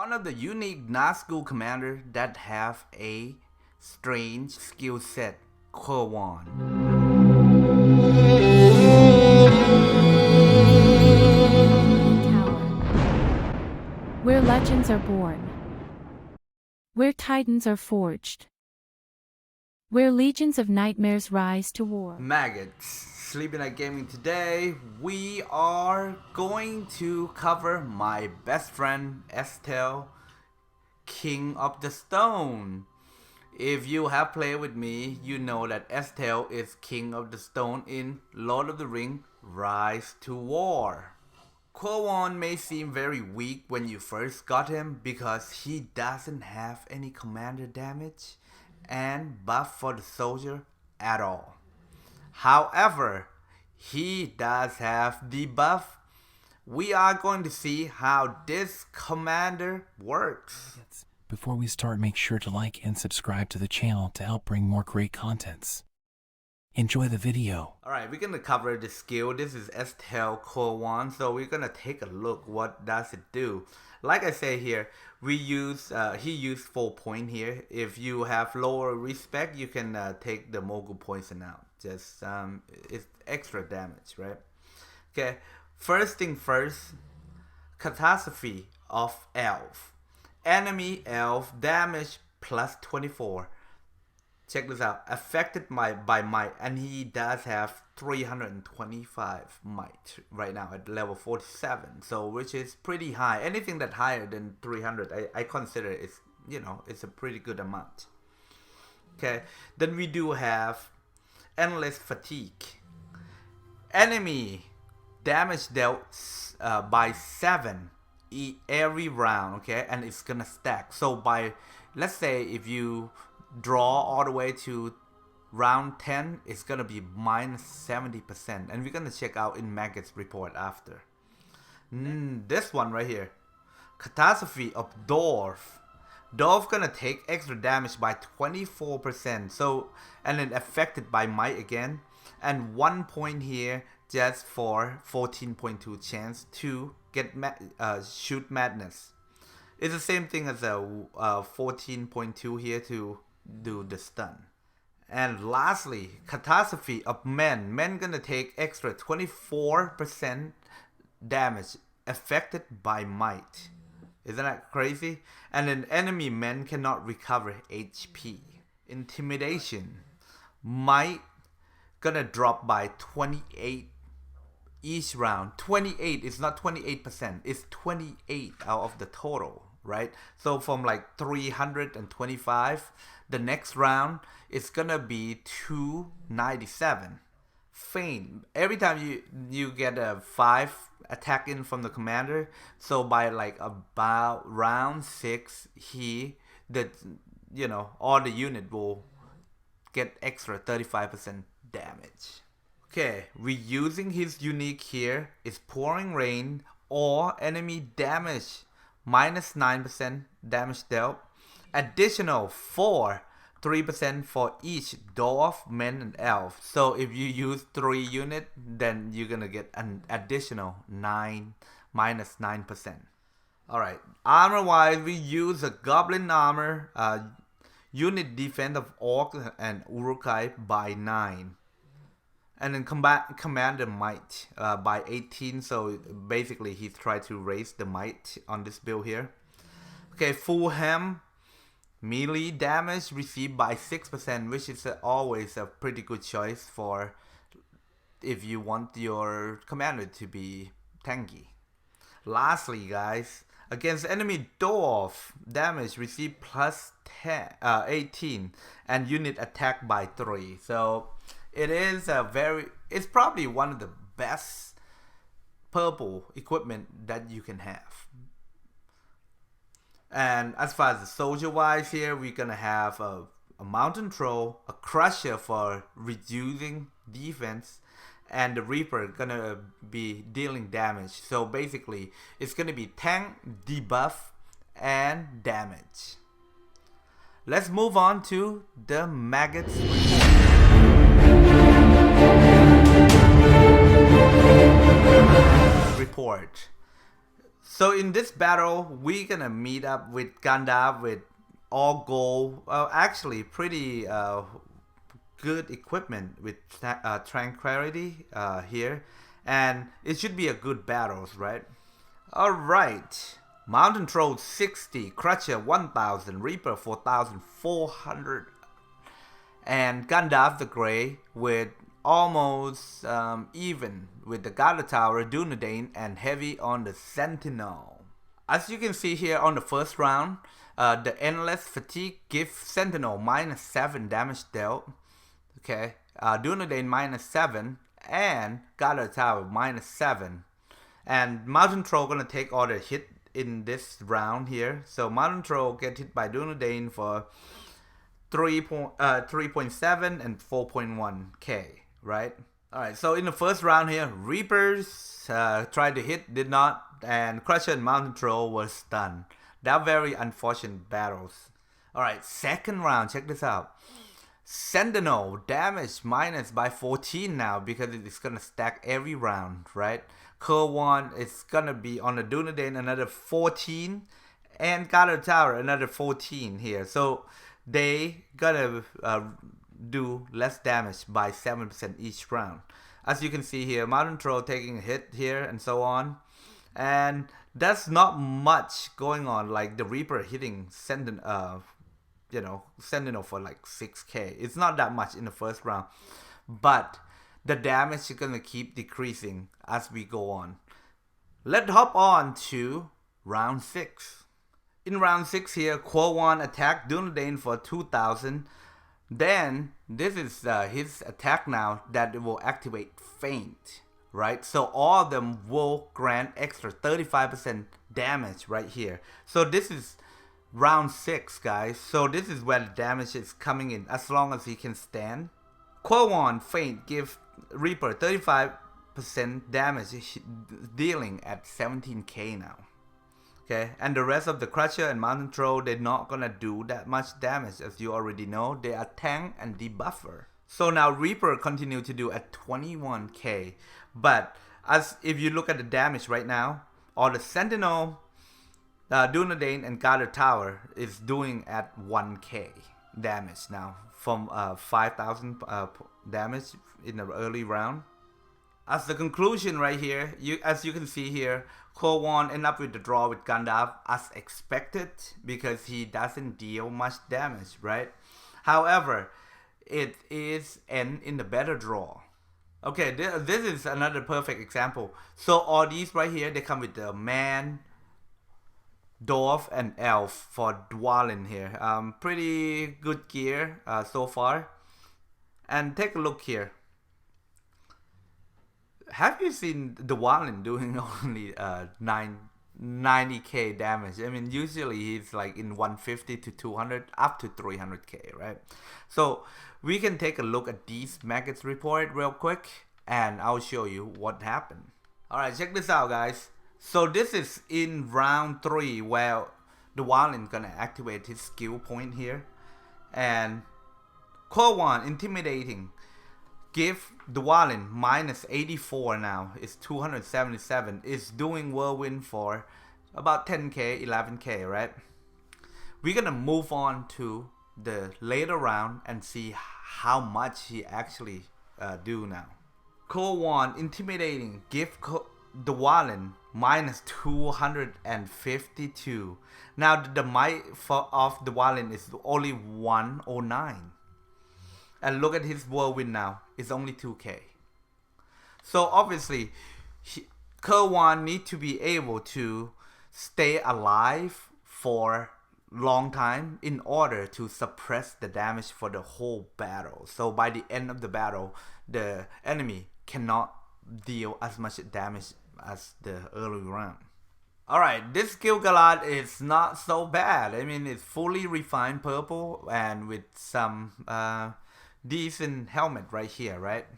One of the unique Nazgul commander that have a strange skill set, Qurwan. Where legends are born. Where titans are forged. Where legions of nightmares rise to war. Maggots, Sleepynight Gaming. Today we are going to cover my best friend Estel King of the Stone. If you have played with me, you know that Estel is King of the Stone in Lord of the Rings Rise to War. Qurwan may seem very weak when you first got him because he doesn't have any commander damage and buff for the soldier at all. However, he does have the buff. We are going to see how this commander works. Before we start, make sure to like and subscribe to the channel to help bring more great contents. Enjoy the video. Alright, we're gonna cover the skill. This is Estel Qurwan, so we're gonna take a look what does it do. Like I say here, we use he used 4 point here. If you have lower respect, you can take the mogul poison out. Just it's extra damage, right? Okay, first thing first, catastrophe of elf. Enemy elf damage plus 24. Check this out. Affected by might, and he does have 325 might right now at level 47. So which is pretty high. Anything that higher than 300, I consider it's, you know, it's a pretty good amount. Okay. Then we do have endless fatigue. Enemy damage dealt by 7 every round. Okay, and it's gonna stack. So by, let's say if you draw all the way to round 10, it's gonna be minus 70%, and we're gonna check out in Maggot's report after. This one right here, catastrophe of dwarf. Dwarf gonna take extra damage by 24%. So, and then affected by might again, and 1 point here just for 14.2 chance to get shoot madness. It's the same thing as a 14.2 here to do the stun. And lastly, catastrophe of men. Men gonna take extra 24% damage affected by might. Isn't that crazy? And then enemy men cannot recover HP. Intimidation. Might gonna drop by 28 each round. 28 is not 28%. It's 28 out of the total, right? So from like 325, the next round is gonna be 297. Feint. Every time you get a 5 attack in from the commander, so by like about round 6, all the unit will get extra 35% damage. Okay, reusing his unique here is pouring rain or enemy damage minus 9% damage dealt. Additional 3% for each dwarf, men, and elf. So if you use 3 units, then you're gonna get an additional minus 9%. Alright, armor wise, we use a goblin armor, unit defense of orc and urukai by 9. And then commander might by 18. So basically he's tried to raise the might on this build here. Okay, full hem. Melee damage received by 6%, which is always a pretty good choice for if you want your commander to be tanky. Lastly, guys, against enemy dwarf, damage received plus 18 and unit attack by 3. So it is it's probably one of the best purple equipment that you can have. And as far as the soldier wise here, we're gonna have a mountain troll, a crusher for reducing defense, and the reaper gonna be dealing damage. So basically it's gonna be tank, debuff, and damage. Let's move on to the Maggot's report. So in this battle, we're gonna meet up with Gandalf with all gold, actually pretty good equipment with Tranquility here, and it should be a good battles, right? Alright, Mountain Troll 60, Crusher 1000, Reaper 4400, and Gandalf the Grey with almost even with the Gala Tower, Dunedain, and heavy on the Sentinel. As you can see here on the first round, the Endless Fatigue gives Sentinel -7 damage dealt. Okay, Dunedain -7 and Gala Tower -7. And Mountain Troll gonna take all the hit in this round here. So Mountain Troll get hit by Dunedain for 3.7 and 4.1k, right? Alright, so in the first round here, Reapers tried to hit, did not, and Crusher and Mountain Troll were stunned. They're very unfortunate battles. Alright, second round, check this out. Sentinel damage minus by 14 now because it's gonna stack every round, right? Qurwan is gonna be on the Dunedain another 14 and Gala Tower another 14 here. So they gonna do less damage by 7% each round. As you can see here, Mountain Troll taking a hit here and so on. And that's not much going on, like the Reaper hitting Sentinel for like 6k. It's not that much in the first round, but the damage is gonna keep decreasing as we go on. Let's hop on to round 6. In round 6 here, Qurwan attacked Dunedain for 2000. Then this is his attack now that will activate Feint, right? So all of them will grant extra 35% damage right here. So this is round 6, guys. So this is where the damage is coming in as long as he can stand. Qurwan Feint gives Reaper 35% damage, dealing at 17k now. Okay, and the rest of the Crusher and Mountain Troll, they're not gonna do that much damage, as you already know. They are tank and debuffer. So now Reaper continue to do at 21k. But as if you look at the damage right now, all the Sentinel, Dunedain and Gala Tower is doing at 1k damage now from 5000 damage in the early round. As the conclusion right here, as you can see here, Qurwan end up with the draw with Gandalf as expected because he doesn't deal much damage, right? However, it is end in the better draw. Okay, this is another perfect example. So all these right here, they come with the man, dwarf, and elf for Dwalin here. Pretty good gear so far. And take a look here. Have you seen the Dwalin doing only 90k damage? I mean, usually he's like in 150 to 200 up to 300k, right? So we can take a look at these maggots report real quick and I'll show you what happened. Alright, check this out, guys. So this is in round 3 where the Dwalin gonna activate his skill point here. And Qurwan intimidating. Give Dwalin -84 now. It's 277. It's doing whirlwind for about 10k, 11k, right? We're gonna move on to the later round and see how much he actually do now. Qurwan intimidating. Give Dwalin -252. Now the might of Dwalin is only 109. And look at his whirlwind now. It's only 2k. So obviously, Qurwan need to be able to stay alive for long time in order to suppress the damage for the whole battle. So by the end of the battle, the enemy cannot deal as much damage as the early round. Alright, this Gil-galad is not so bad. I mean, it's fully refined purple and with some decent helmet right here, right?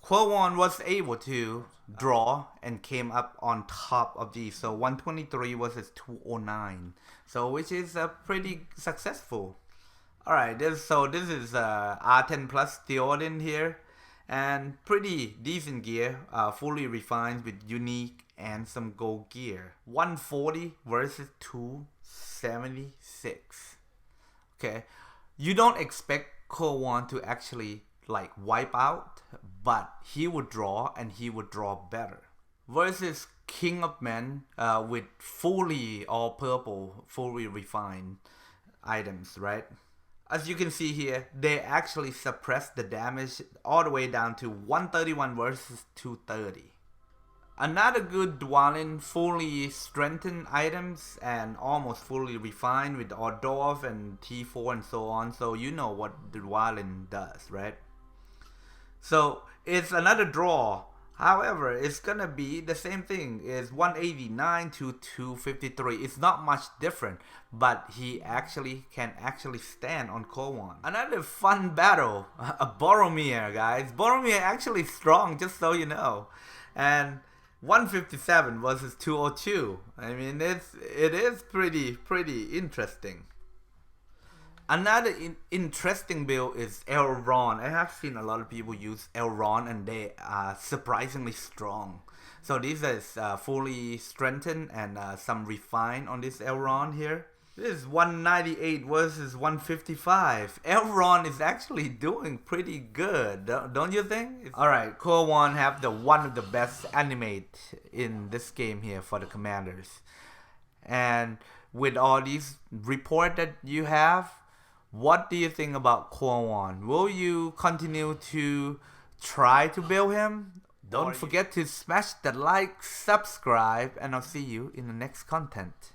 Qurwan was able to draw and came up on top of these. So 123 versus 209. So which is pretty successful. Alright, this is R10 plus Theoden here. And pretty decent gear, fully refined with unique and some gold gear. 140 versus 276. Okay, you don't expect Qurwan to actually like wipe out, but he would draw and he would draw better. Versus King of Men with fully all purple, fully refined items, right? As you can see here, they actually suppress the damage all the way down to 131 versus 230. Another good dwelling, fully strengthened items and almost fully refined with Ordorf and T4 and so on, so you know what the dwelling does, right? So it's another draw. However, it's gonna be the same thing. It's 189 to 253. It's not much different, but he can actually stand on Qurwan. Another fun battle, a Boromir, guys. Boromir actually strong, just so you know. And 157 versus 202. I mean, it is pretty interesting. Another interesting build is Elrond. I have seen a lot of people use Elrond and they are surprisingly strong. So this is fully strengthened and some refine on this Elrond here. This is 198 versus 155. Elrond is actually doing pretty good, don't you think? Alright, Qurwan have one of the best animate in this game here for the commanders. And with all these reports that you have, what do you think about Qurwan? Will you continue to try to build him? Don't forget to smash that like, subscribe, and I'll see you in the next content.